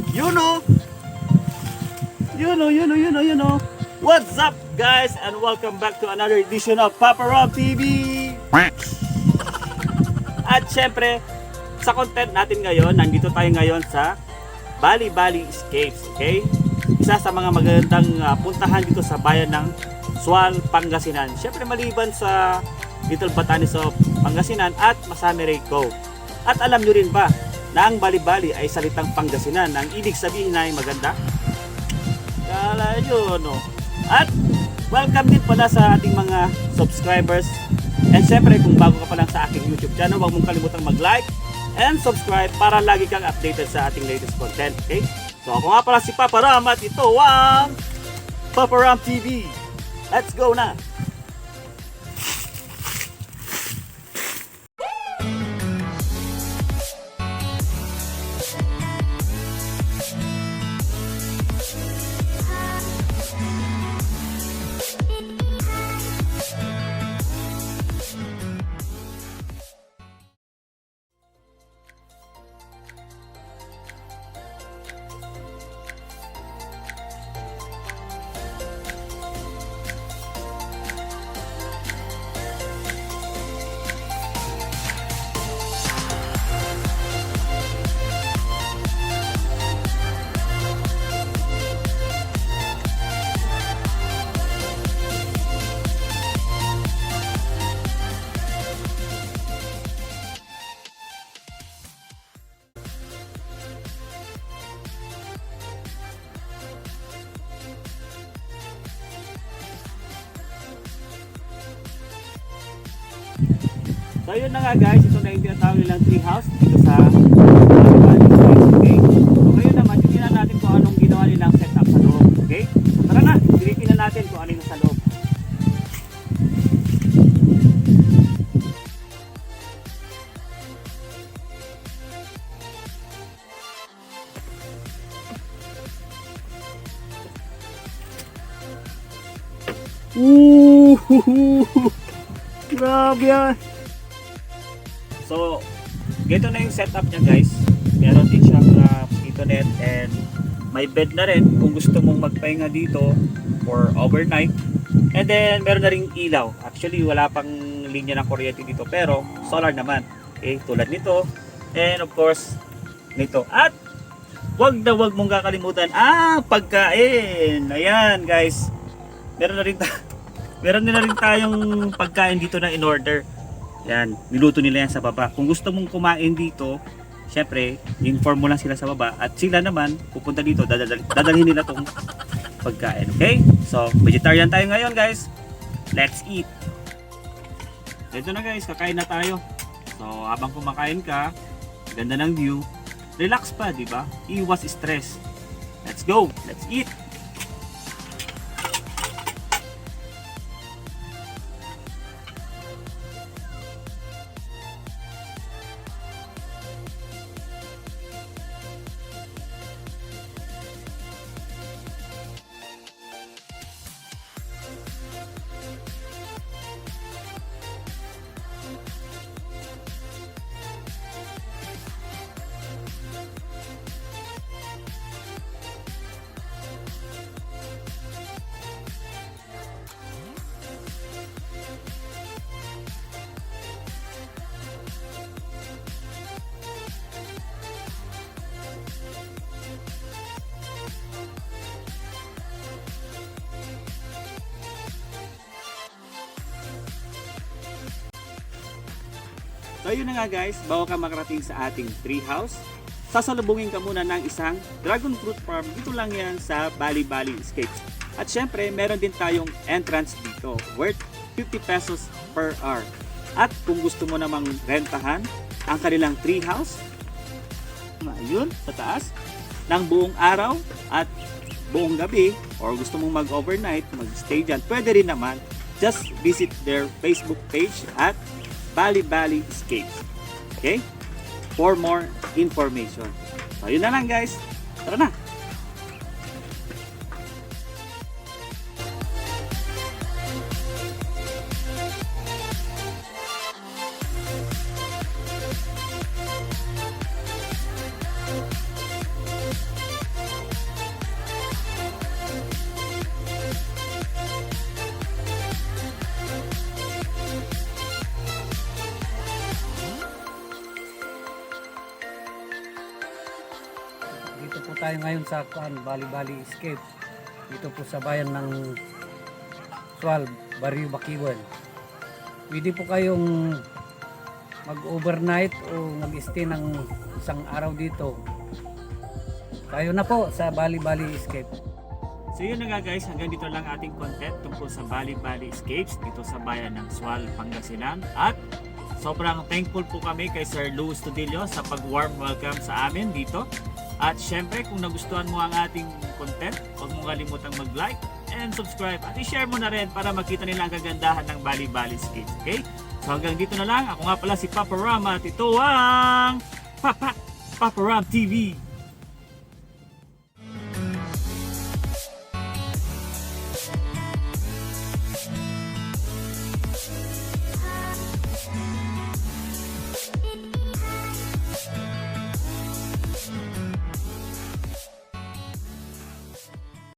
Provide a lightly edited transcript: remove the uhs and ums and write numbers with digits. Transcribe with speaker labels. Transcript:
Speaker 1: You know. What's up, guys, and welcome back to another edition of Papa Rob TV. At syempre, sa content natin ngayon, nandito tayo ngayon sa Bali Escapes, okay? Isa sa mga magandang puntahan dito sa bayan ng Sual, Pangasinan. Syempre maliban sa Little Batanes of Pangasinan at Masamirey Cove. At alam nyo rin ba na ang Bali ay salitang Pangasinan. Ang ibig sabihin ay maganda? Kala nyo, no? At welcome din pala sa ating mga subscribers. And syempre kung bago ka pa lang sa aking YouTube channel, huwag mong kalimutang mag-like and subscribe para lagi kang updated sa ating latest content, okay? So ako nga pala si Papa Ram at ito ang Papa Ram TV. Let's go na! So yun na nga guys, ito na yung tinatawag nilang tree house dito sa Bali Escapes, okay? So ngayon naman, tingnan natin kung anong ginawa nilang setup sa loob, okay? So tara na, silipin na natin kung ano yung sa loob. Grabe yan! So, ganito na yung setup niya guys. Meron din siyang mosquito net and may bed na rin kung gusto mong magpahinga dito for overnight. And then, meron na rin ilaw. Actually, wala pang linya ng kuryente dito pero solar naman. Okay, tulad nito. And of course, nito. At, wag mong kakalimutan, pagkain! Ayan guys. Meron na rin tayong pagkain dito na in order. Yan, niluto nila yan sa baba. Kung gusto mong kumain dito, syempre, inform mo lang sila sa baba at sila naman pupunta dito, dadalhin nila tong pagkain. Okay? So, vegetarian tayo ngayon guys. Let's eat. Ito na guys, kakain na tayo. So, habang kumakain ka, ganda ng view, relax pa, di ba? Iwas stress. Let's go. Let's eat. So yun na nga guys, bago ka makarating sa ating tree house, sasalubungin ka muna ng isang dragon fruit farm. Dito lang yan sa Bali Escapes. At syempre, meron din tayong entrance dito worth 50 pesos per hour. At kung gusto mo namang rentahan ang kanilang tree house, ayun, sa taas, ng buong araw at buong gabi, or gusto mong mag-overnight, mag-stay dyan, pwede rin naman. Just visit their Facebook page at Bali Escapes. Okay? For more information. So, yun na lang guys. Tara na!
Speaker 2: Dito po tayo ngayon sa Bali Escape. Dito po sa bayan ng Sual, Barrio Bakiwan. Pwede po kayong mag-overnight o mag-stay ng isang araw dito. Tayo na po sa Bali Escape.
Speaker 1: So yun na nga guys, hanggang dito lang ating content tungkol sa Bali Escapes dito sa bayan ng Sual, Pangasinan. At sobrang thankful po kami kay Sir Louis Tudillo sa pag-warm welcome sa amin dito. At syempre kung nagustuhan mo ang ating content, huwag mong kalimutang mag-like and subscribe. At i-share mo na rin para makita nila ang kagandahan ng Bali Escapes. Okay? So hanggang dito na lang. Ako nga pala si Papa Ram at ito ang Papa Ram TV.